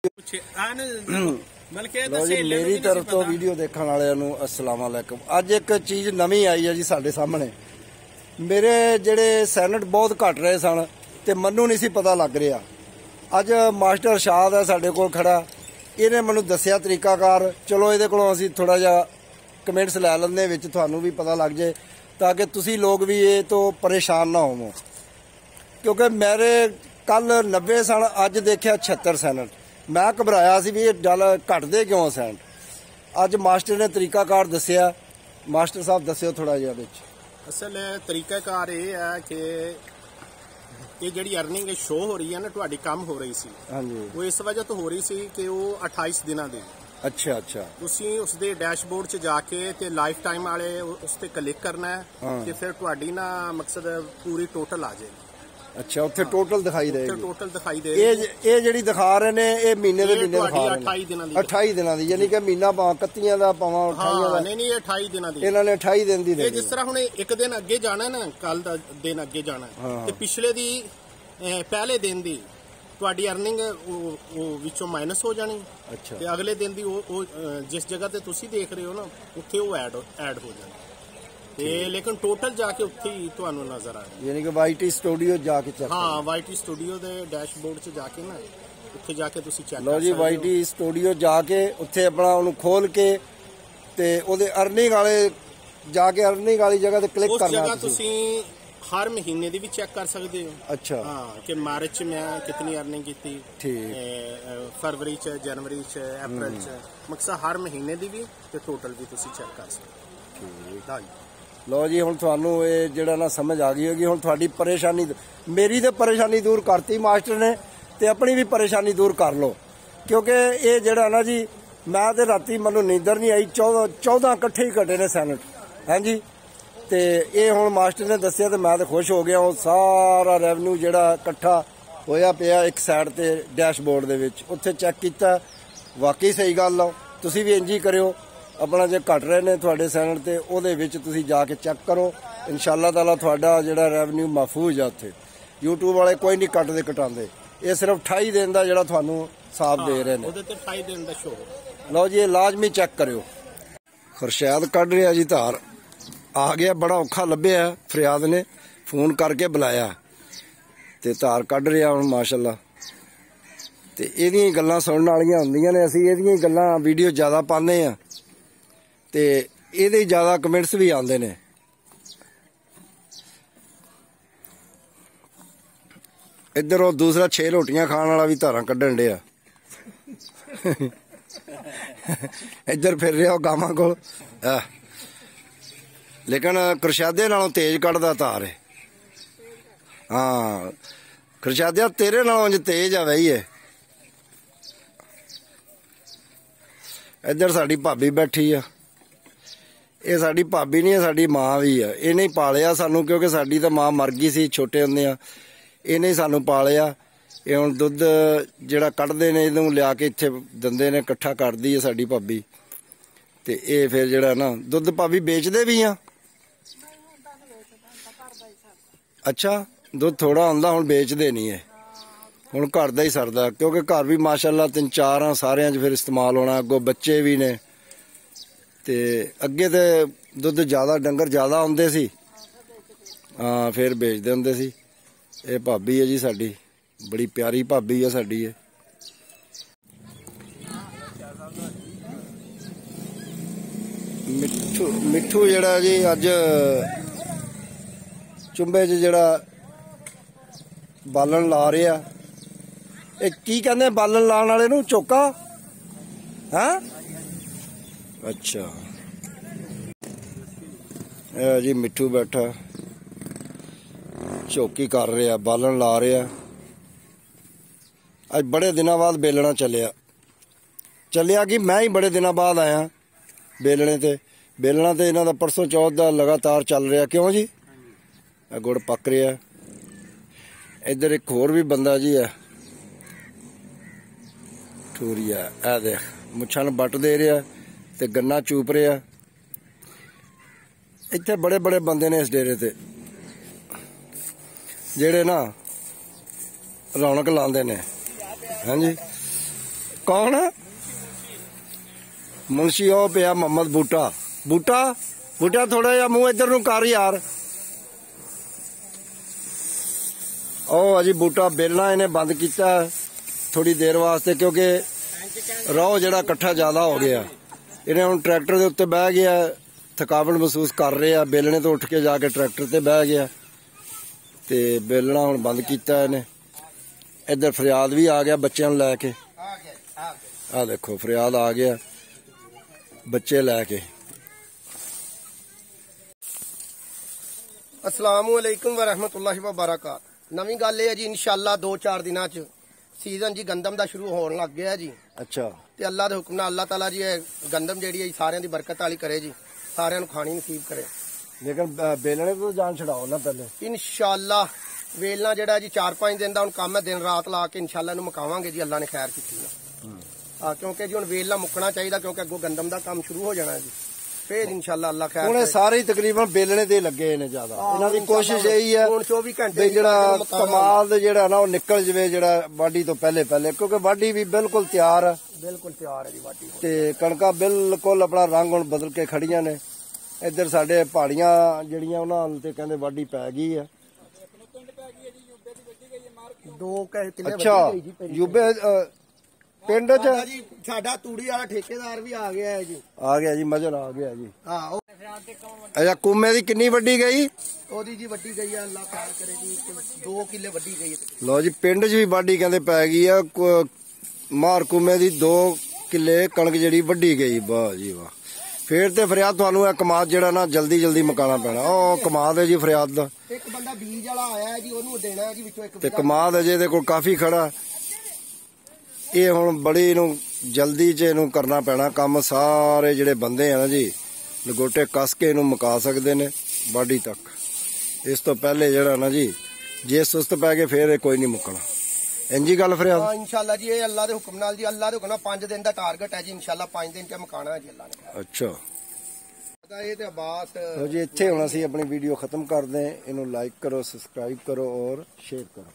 लो जी मेरी तरफ तो वीडियो देखने वाले अस्सलाम वालेकुम। अज एक चीज़ नवी आई है जी साढ़े सामने। मेरे जेड़े सैनट बहुत घट रहे सन ते मनु नहीं सी पता लग रहा। अज मास्टर शाद है साढ़े कोल खड़ा, इन्हें मैनू दसिया तरीकाकार। चलो ये को असी थोड़ा जा कमेंट्स लै लेंदे विच तुहानू भी पता लग जाए ताकि तुसी लोग भी ये तो परेशान ना होवो, क्योंकि मेरे कल 90 सन, अज देखा 76 सैनट। मैं घबराया सी भी ये गल घटदे क्यों सैनट। अज मास्टर ने तरीकाकार दसिया। मास्टर साहब दस्यो थोड़ा जिहा विच। असल तरीकाकार ये है कि ये जी अर्निंग शो हो रही है ना, तुहाडी कम हो रही सी, हाँ जी, वो इस वजह तो हो रही सी कि वो 28 दिनों की। अच्छा अच्छा, तुसीं उसदे डैशबोर्ड च जाके ते लाइफ टाइम वाले उस पर क्लिक करना है, हाँ। ते फिर तुहाडी ना मकसद पूरी टोटल आ जाएगी। अच्छा, उत्थे टोटल दिखाई देगी। टोटल दिखाई दे ये जिहड़ी दिखा रहे ने ये महीने दे महीने दिखा रहे ने 28 दिनां दी, यानी कि महीना पावां 31 दा पावां 28 दा। नहीं 28 दिनां दी इन्हां ने 28 दिन दी देनी। जिस तरह हुण एक दिन अगे जाना ना, कल दा दिन अगे जाना ते पिछले दी पहले दिन दी तुहाडी अर्निंग विचों माइनस हो जानी। अच्छा, ते अगले दिन दी जिस जगह ते तुसीं देख रहे हो ना उत्थे वो ऐड हो जानी। लेकिन टोटल जाके उत्थे ही तुहानू नजर आए, यानी कि वाईटी स्टूडियो जाके चेक। हाँ, वाईटी स्टूडियो दे डैशबोर्ड च जाके ना उत्थे जाके तुसीं चेक। लो जी, वाईटी स्टूडियो जाके उत्थे अपना उन्हें खोल के ते ओदे अर्निंग वाले जाके अर्निंग वाली जगह ते क्लिक करना। उस जगह तुसीं हर महीने दी भी चेक कर सकते हो। अच्छा, हाँ, कि मार्च में मैं कितनी अर्निंग की थी, फरवरी च, जनवरी च, अप्रैल च, मकसद हर महीने दी भी ते टोटल भी तुसीं चेक कर सकते हो। लो जी, हुण तुहानू ये जिहड़ा ना समझ आ गई होगी। हुण तुहाडी परेशानी, मेरी तो परेशानी दूर करती मास्टर ने, ते अपनी भी परेशानी दूर कर लो, क्योंकि ये जिहड़ा ना जी मैं तो राती मैनू नींदर नहीं आई। 14 इकट्ठे ही कटे ने सैनट। हाँ जी, ते ये हुण मास्टर ने दस्सिया तो मैं तो खुश हो गया। वो सारा रेवन्यू जिहड़ा इकट्ठा होया पिया एक साइड ते डैशबोर्ड दे विच, उत्थे चेक कीता। वाकई सही गल आ, तुसीं भी इंज ही करियो। अपना जो घट रहे ने थोड़े सैनट ते ओहदे विच तुसीं जाके चेक करो। इंशाअल्लाह ताला थोड़ा जिहड़ा रेवन्यू महफूज आ उत्थे। यूट्यूब वाले कोई नहीं कटदे कटांदे, ये सिर्फ 28 दिन का जिहड़ा तुहानू हिसाब दे रहे ने। 28 दिन दा शो। लो जी, ये लाजमी चेक करियो। खुरशैद कढ़ रहा जी धार, आ गया, बड़ा औखा लभ्या। फरियाद ने फोन करके बुलाया ते धार कढ़ रहा हुण माशाअल्लाह। ते इहदियां गल्लां सुनने वालियां हुंदियां ने, असीं इहदियां गल्लां वीडियो ज़्यादा पाने आ ते ਇਹਦੇ ਜ਼ਿਆਦਾ ਕਮੈਂਟਸ ਵੀ ਆਉਂਦੇ ਨੇ। ਇੱਧਰ ਉਹ ਦੂਸਰਾ 6 ਰੋਟੀਆਂ ਖਾਣ ਵਾਲਾ ਵੀ ਧਾਰਾਂ ਕੱਢਣ ਡਿਆ। ਇੱਧਰ ਫਿਰ ਰਿਹਾ ਗਾਵਾਂ ਕੋਲ, ਲੇਕਿਨ ਖੁਰਸ਼ਾਦੇ ਨਾਲੋਂ ਤੇਜ਼ ਕੱਢਦਾ ਧਾਰ ਹੈ। ਹਾਂ, ਖੁਰਸ਼ਾਦਿਆ ਤੇਰੇ ਨਾਲੋਂ ਉਂਝ ਤੇਜ਼ ਆ ਬਈ ਇਹ। ਇੱਧਰ ਸਾਡੀ ਭਾਬੀ ਬੈਠੀ ਆ। ਇਹ ਸਾਡੀ ਭਾਬੀ नहीं है, साड़ी माँ भी है। इन्हें ही पालिया सानू, क्योंकि साड़ी तो माँ मर गई सी छोटे होंदे आ। इन्हें ही सानू पालिया। ये हुण दुध जिहड़ा कढ़दे ने इहनूं लिया के इत्थे दिंदे ने, इकट्ठा करदी है साडी भाबी। ते ये फिर जिहड़ा ना दुध भाबी बेचदे भी आ। अच्छा, दुध थोड़ा हुंदा, हुण बेचदे नहीं है, हुण घर दा ही सरदा, क्योंकि घर भी माशाअल्लाह 3-4 आ, सारियां च फिर इस्तेमाल होना। अगों बच्चे भी ने ते अगे तो दुध ज़्यादा, डंगर ज़्यादा आउंदे सी। हाँ, फिर बेचते होंदे सी। ये भाबी है जी साडी, बड़ी प्यारी भाबी है साडी। ये मिठू जिहड़ा जी अज चुंबे च जिहड़ा बालन ला रहा, ये की कहंदे बालन लाने वाले नूं, चौका? हाँ, अच्छा, जी मिठू बैठा चौकी कर रहा, बालन ला रहा। अज बड़े दिनों बाद बेलना चलिया कि मैं ही बड़े दिनों बाद आया बेलने ते। बेलना तो इन्हों का परसों चौथ का लगातार चल रहा। क्यों जी, गुड़ पक रहा। इधर एक होर भी बंदा जी है, ठूरिया, ए देख मुछां नूं बट दे रहा ते गन्ना चूप रहा। इत्थे बड़े बड़े बंदे ने इस डेरे ते, जेड़े ना रौनक लांदे ने। हाँ जी, ਕੌਣ? ਮੁਨਸ਼ੀ ਉਹ ਪਿਆ ਮੁਹੰਮਦ ਬੂਟਾ। ਬੂਟਾ ਥੋੜਾ ਜਿਹਾ ਮੂੰਹ ਇੱਧਰ ਨੂੰ ਕਰ ਯਾਰ। ਉਹ ਅਜੀ ਬੂਟਾ ਬੇਲਣਾ ਇਹਨੇ ਬੰਦ ਕੀਤਾ ਥੋੜੀ ਦੇਰ ਵਾਸਤੇ, ਕਿਉਂਕਿ ਰੋਹ ਜਿਹੜਾ ਇਕੱਠਾ ਜ਼ਿਆਦਾ ਹੋ ਗਿਆ। ਇਹਨੇ ਹੁਣ ਟਰੈਕਟਰ ਦੇ ਉੱਤੇ ਬਹਿ ਗਿਆ, ਥਕਾਵਟ ਮਹਿਸੂਸ ਕਰ ਰਿਹਾ। ਬੇਲਣੇ ਤੋਂ ਉੱਠ ਕੇ ਜਾ ਕੇ ਟਰੈਕਟਰ ਤੇ ਬਹਿ ਗਿਆ ਤੇ ਬੇਲਣਾ ਹੁਣ ਬੰਦ ਕੀਤਾ ਇਹਨੇ। ਇੱਧਰ ਫਰਿਆਦ ਵੀ ਆ ਗਿਆ ਬੱਚਿਆਂ ਨੂੰ ਲੈ ਕੇ। ਆ ਦੇਖੋ ਫਰਿਆਦ ਆ ਗਿਆ ਬੱਚੇ ਲੈ ਕੇ। अस्सलामु अलैकुम व रहमतुल्लाहि व बरकात। नवी गल है जी, इंशाअल्लाह 2-4 दिनों च सीजन जी गंदम ਦਾ ਸ਼ੁਰੂ ਹੋਣ ਲੱਗ ਗਿਆ ਜੀ। ਅੱਛਾ। ਤੇ ਅੱਲਾ ਦੇ ਹੁਕਮ ਨਾਲ ਅੱਲਾਹ ਤਾਲਾ ਜੀ ਇਹ ਗੰਦਮ ਜਿਹੜੀ ਹੈ ਸਾਰਿਆਂ ਦੀ ਬਰਕਤ ਵਾਲੀ ਕਰੇ ਜੀ, ਸਾਰਿਆਂ ਨੂੰ ਖਾਣੀ ਨਸੀਬ ਕਰੇ। ਲੇਕਿਨ ਬੇਲਣੇ ਤੋਂ ਜਾਨ ਛਡਾਓ ਨਾ ਪਹਿਲੇ इंशाअल्लाह। ਵੇਲਣਾ ਜਿਹੜਾ ਜੀ 4-5 ਦਿਨ ਦਾ ਹੁਣ ਕੰਮ ਹੈ, ਦਿਨ ਰਾਤ ਲਾ ਕੇ इंशाअल्लाह ਨੂੰ ਮੁਕਾਵਾਂਗੇ ਜੀ, ਅੱਲਾ ਨੇ ਖੈਰ ਕੀਤੀ ਨਾ। ਕਿਉਂਕਿ ਜੀ ਹੁਣ ਵੇਲਣਾ ਮੁੱਕਣਾ ਚਾਹੀਦਾ, ਕਿਉਂਕਿ ਅੱਗੋਂ ਗੰਦਮ ਦਾ ਕੰਮ ਸ਼ੁਰੂ ਹੋ ਜਾਣਾ ਜੀ। ਫਿਰ इंशाअल्लाह ਅੱਲਾ ਖੈਰ ਹੁਣ ਸਾਰੇ ਹੀ ਤਕਰੀਬਨ ਬੇਲਣੇ ਤੇ ਲੱਗੇ ਨੇ ਜ਼ਿਆਦਾ। ਇਹਨਾਂ ਦੀ ਕੋਸ਼ਿਸ਼ ਇਹੀ ਹੈ ਹੁਣ 24 ਘੰਟੇ ਜਿਹੜਾ ਕਮਾਲ ਜਿਹੜਾ ਨਾ ਉਹ ਨਿਕਲ ਜਵੇ, ਜਿਹੜਾ ਵਾਢੀ ਤੋਂ ਪਹਿਲੇ, ਕਿਉਂਕਿ ਵਾਢੀ ਵੀ ਬਿਲਕੁਲ ਤਿਆਰ ਹੈ। ਬਿਲਕੁਲ ਤਿਆਰ ਹੈ ਜੀ ਵਾਢੀ ਤੇ ਕਣਕਾਂ ਬਿਲਕੁਲ ਆਪਣਾ ਰੰਗ ਹੁਣ ਬਦਲ ਕੇ ਖੜੀਆਂ ਨੇ। ਇੱਧਰ ਸਾਡੇ ਪਹਾੜੀਆਂ ਜਿਹੜੀਆਂ ਉਹਨਾਂ ਤੇ ਕਹਿੰਦੇ ਵਾਢੀ ਪੈ ਗਈ ਹੈ। 2 ਕਿੱਲੇ ਅੱਛਾ ਯੂਬੇ ਪਿੰਡ ਚ ਜੀ ਸਾਡਾ ਤੂੜੀ ਵਾਲਾ ਠੇਕੇਦਾਰ ਵੀ ਆ ਗਿਆ ਹੈ ਜੀ। ਆ ਗਿਆ ਜੀ, ਮਜਰ ਆ ਗਿਆ ਜੀ। ਹਾਂ ਅੱਛਾ ਕੁੰਮੇ ਦੀ ਕਿੰਨੀ ਵੱਡੀ ਗਈ? ਉਹਦੀ ਜੀ ਵੱਡੀ ਗਈ ਆ, ਅੱਲਾ ਖੈਰ ਕਰੇ ਜੀ, 2 ਕਿੱਲੇ ਵੱਡੀ ਗਈ ਹੈ। ਲੋ ਜੀ ਪਿੰਡ 'ਚ ਵੀ ਵਾਢੀ ਕਹਿੰਦੇ ਪੈ ਗਈ ਆ। ਮਾਰ ਕੁੰਮੇ ਦੀ 2 ਕਿੱਲੇ ਕਣਕ ਜਿਹੜੀ ਵੱਢੀ ਗਈ। ਵਾਹ ਜੀ ਵਾਹ। ਫੇਰ ਤੇ ਫਰਿਆਦ ਤੁਹਾਨੂੰ ਇਹ ਕਮਾਦ ਜਿਹੜਾ ਨਾ ਜਲਦੀ ਮਕਾਉਣਾ ਪੈਣਾ। ਉਹ ਕਮਾਦ ਹੈ ਜੀ ਫਰਿਆਦ ਦਾ। ਇੱਕ ਬੰਦਾ ਬੀਜ ਵਾਲਾ ਆਇਆ ਹੈ ਜੀ, ਉਹਨੂੰ ਦੇਣਾ ਹੈ ਜੀ ਵਿੱਚੋਂ ਇੱਕ। ਤੇ ਕਮਾਦ ਅਜੇ ਇਹਦੇ ਕੋਲ ਕਾਫੀ ਖੜਾ। ਇਹ ਹੁਣ ਬੜੀ ਨੂੰ ਜਲਦੀ 'ਚ ਇਹਨੂੰ ਕਰਨਾ ਪੈਣਾ ਕੰਮ। ਸਾਰੇ ਜਿਹੜੇ ਬੰਦੇ ਆ ਨਾ ਜੀ ਲਗੋਟੇ ਕੱਸ ਕੇ ਇਹਨੂੰ ਮੁਕਾ ਸਕਦੇ ਨੇ ਵਾਢੀ ਤੱਕ। ਇਸ ਤੋਂ ਪਹਿਲੇ ਜਿਹੜਾ ਨਾ ਜੀ ਜੇ ਸੁਸਤ ਪੈ ਗਏ ਫੇਰ ਇਹ ਕੋਈ ਨਹੀਂ ਮੁੱਕਣਾ। ਇੰਜੀ ਗੱਲ ਫਰਿਆਦ। ਹਾਂ ਇੰਸ਼ਾਅੱਲਾ ਜੀ, ਇਹ ਅੱਲਾ ਦੇ ਹੁਕਮ ਨਾਲ ਜੀ, ਅੱਲਾ ਦੇ ਹੁਕਮ ਨਾਲ 5 ਦਿਨ ਦਾ ਟਾਰਗੇਟ ਹੈ ਜੀ। ਇੰਸ਼ਾਅੱਲਾ 5 ਦਿਨ 'ਚ ਮੁਕਾਣਾ ਹੈ ਜੀ ਅੱਲਾ ਨੇ। ਅੱਛਾ ਇਹ ਤੇ ਅਬਾਸ ਜੀ ਇੱਥੇ ਹੁਣ ਅਸੀਂ ਆਪਣੀ ਵੀਡੀਓ ਖਤਮ ਕਰਦੇ ਹਾਂ। ਇਹਨੂੰ ਲਾਈਕ ਕਰੋ, ਸਬਸਕ੍ਰਾਈਬ ਕਰੋ ਔਰ ਸ਼ੇਅਰ ਕਰੋ।